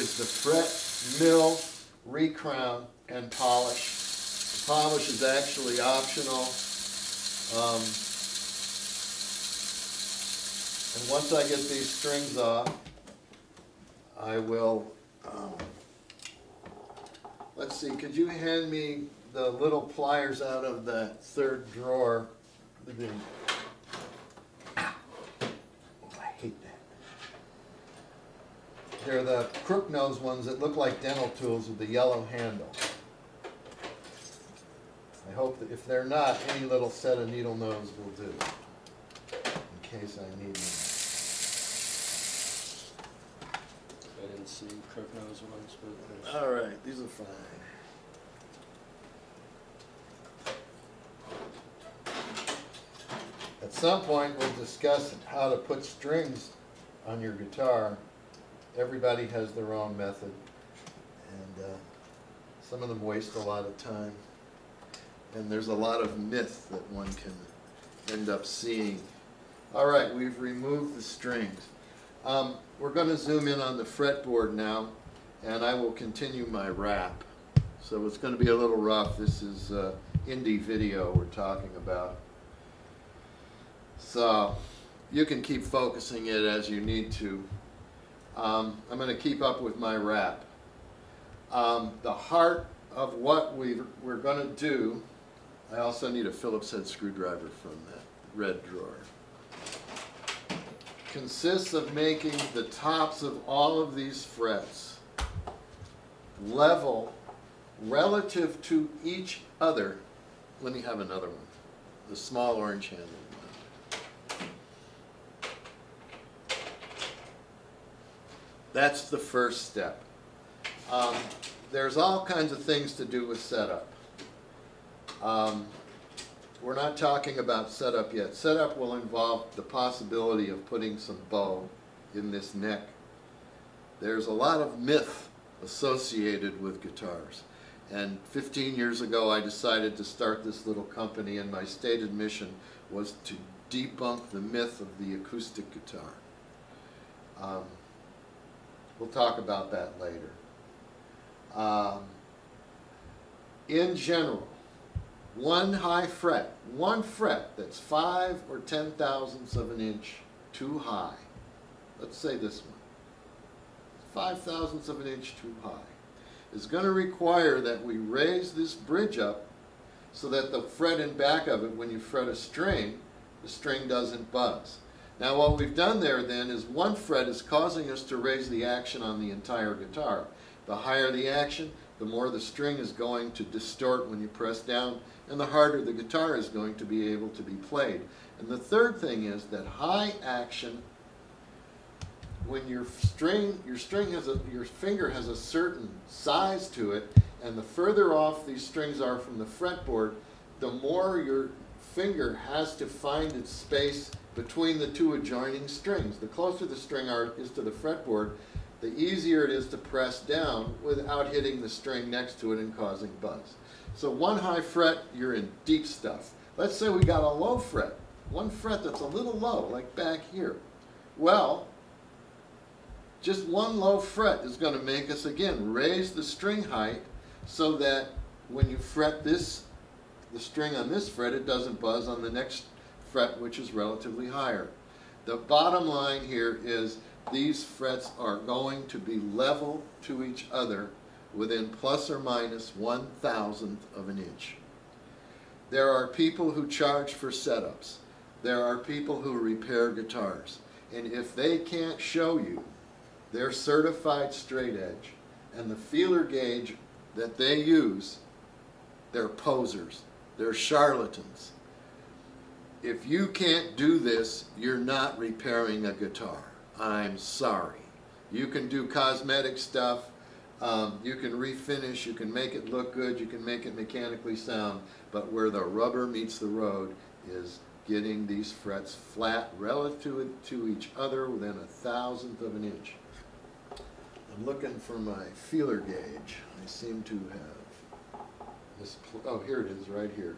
is the fret, mill, recrown, and polish. The polish is actually optional. And once I get these strings off, I will, let's see, could you hand me the little pliers out of that third drawer? Oh, I hate that. They're the crook nose ones that look like dental tools with the yellow handle. I hope that if they're not, any little set of needle nose will do, in case I need them. I didn't see crook nose ones, but all right, these are fine. At some point, we'll discuss how to put strings on your guitar. Everybody has their own method, and some of them waste a lot of time. And there's a lot of myth that one can end up seeing. All right, we've removed the strings. We're going to zoom in on the fretboard now, and I will continue my rap. So it's going to be a little rough. This is indie video we're talking about. So you can keep focusing it as you need to. I'm going to keep up with my rap. The heart of what we're going to do, I also need a Phillips head screwdriver from that red drawer, consists of making the tops of all of these frets level relative to each other. Let me have another one, the small orange handled one. That's the first step. There's all kinds of things to do with setup. We're not talking about setup yet. Setup will involve the possibility of putting some bow in this neck. There's a lot of myth associated with guitars. And 15 years ago I decided to start this little company, and my stated mission was to debunk the myth of the acoustic guitar. We'll talk about that later. In general, one high fret, one fret that's 5 or 10 thousandths of an inch too high, let's say this one, 5 thousandths of an inch too high, is going to require that we raise this bridge up so that the fret in back of it, when you fret a string, the string doesn't buzz. Now what we've done there then is one fret is causing us to raise the action on the entire guitar. The higher the action, the more the string is going to distort when you press down, and the harder the guitar is going to be able to be played. And the third thing is that high action, when your finger has a certain size to it, and the further off these strings are from the fretboard, the more your finger has to find its space between the two adjoining strings. The closer the string is to the fretboard, the easier it is to press down without hitting the string next to it and causing buzz. So one high fret, you're in deep stuff. Let's say we got a low fret, one fret that's a little low, like back here. Well, just one low fret is going to make us, again, raise the string height so that when you fret this, the string on this fret, it doesn't buzz on the next fret, which is relatively higher. The bottom line here is these frets are going to be level to each other within plus or minus 1/1000th of an inch. There are people who charge for setups. There are people who repair guitars. And if they can't show you their certified straight edge and the feeler gauge that they use, they're posers. They're charlatans. If you can't do this, you're not repairing a guitar. I'm sorry. You can do cosmetic stuff, you can refinish, you can make it look good, you can make it mechanically sound, but where the rubber meets the road is getting these frets flat relative to each other within 1/1000th of an inch. I'm looking for my feeler gauge. I seem to have this. Oh, here it is, right here.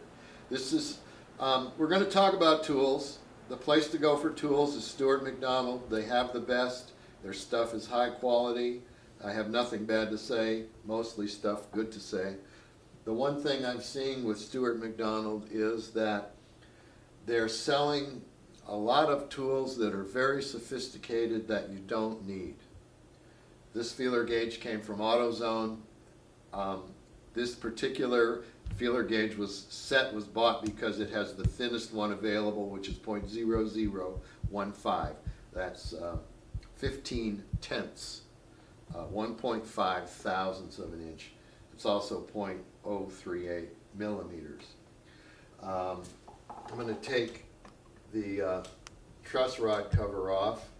This is. We're going to talk about tools. The place to go for tools is Stewart McDonald. They have the best. Their stuff is high quality. I have nothing bad to say, mostly stuff good to say. The one thing I've seen with Stuart McDonald is that they're selling a lot of tools that are very sophisticated that you don't need. This feeler gauge came from AutoZone. This particular feeler gauge was bought because it has the thinnest one available, which is 0.0015. That's 15 tenths, 1.5 thousandths of an inch. It's also 0.038 millimeters. I'm going to take the truss rod cover off.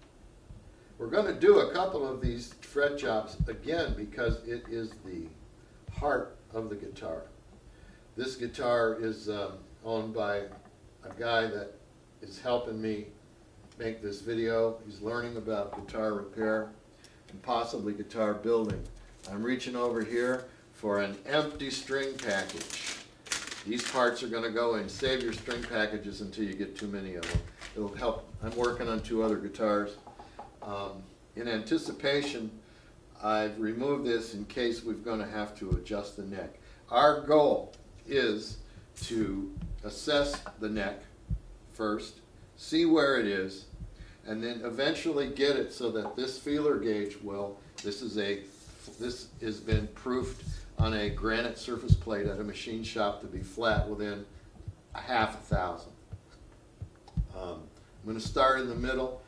We're going to do a couple of these fret jobs again because it is the heart of the guitar. This guitar is owned by a guy that is helping me make this video. He's learning about guitar repair and possibly guitar building. I'm reaching over here for an empty string package. These parts are going to go in. Save your string packages until you get too many of them. It'll help. I'm working on 2 other guitars. In anticipation, I've removed this in case we're going to have to adjust the neck. Our goal is to assess the neck first, see where it is, and then eventually get it so that this feeler gauge will, this has been proofed on a granite surface plate at a machine shop to be flat within a half a thousand. I'm going to start in the middle.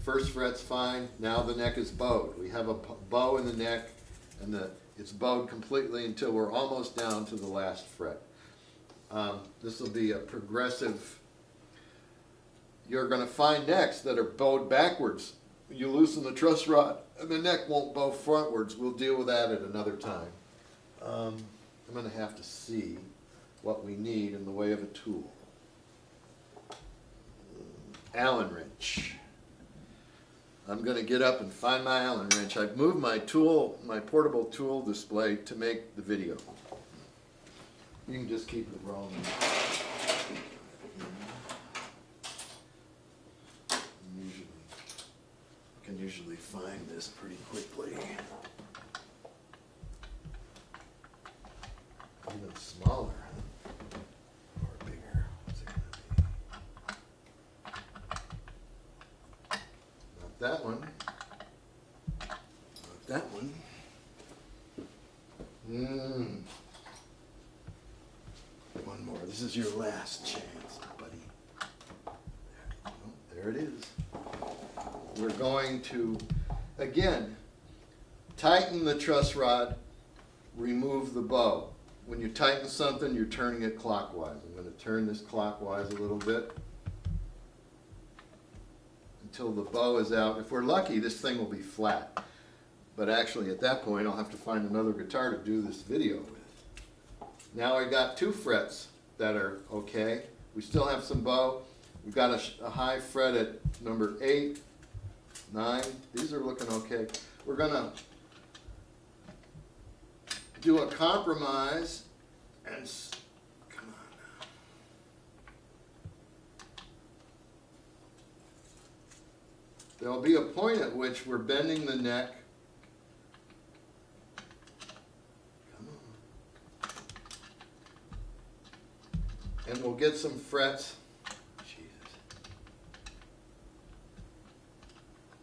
First fret's fine. Now the neck is bowed. We have a bow in the neck, and it's bowed completely until we're almost down to the last fret. This will be a progressive. You're going to find necks that are bowed backwards. You loosen the truss rod, and the neck won't bow frontwards. We'll deal with that at another time. I'm going to have to see what we need in the way of a tool. Allen wrench. I'm going to get up and find my Allen wrench. I've moved my portable tool display to make the video. You can just keep it rolling. I can usually find this pretty quickly. Even smaller, huh? Or bigger. What's it going to be? Not that one. Not that one. One more. This is your last chance, buddy. There it is. We're going to, again, tighten the truss rod, remove the bow. When you tighten something, you're turning it clockwise. I'm going to turn this clockwise a little bit until the bow is out. If we're lucky, this thing will be flat. But actually, at that point, I'll have to find another guitar to do this video with. Now I got 2 frets that are okay. We still have some bow. We've got a high fret at number 8, 9. These are looking okay. We're going to do a compromise and come on now. There'll be a point at which we're bending the neck. Come on. And we'll get some frets. Jesus.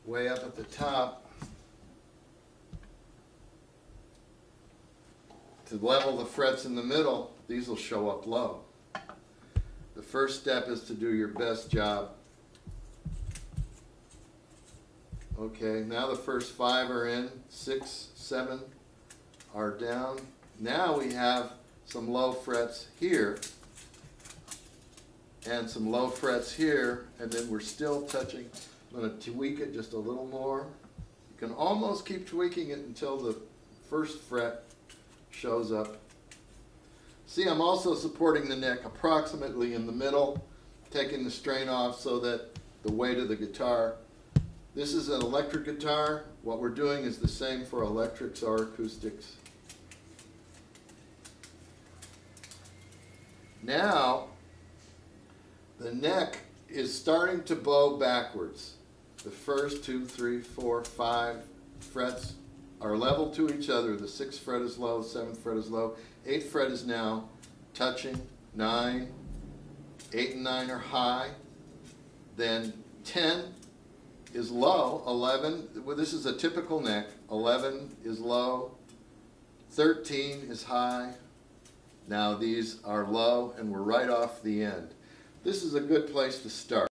Way up at the top. To level the frets in the middle, these will show up low. The first step is to do your best job. Okay, now the first 5 are in, 6, 7 are down. Now we have some low frets here and some low frets here, and then we're still touching. I'm going to tweak it just a little more. You can almost keep tweaking it until the first fret shows up. See, I'm also supporting the neck approximately in the middle, taking the strain off so that the weight of the guitar. This is an electric guitar. What we're doing is the same for electrics or acoustics. Now, the neck is starting to bow backwards. The first 2, 3, 4, 5 frets are level to each other. The 6th fret is low, 7th fret is low, 8th fret is now touching, 9, 8 and 9 are high, then 10 is low, 11, well, this is a typical neck, 11 is low, 13 is high. Now these are low and we're right off the end. This is a good place to start.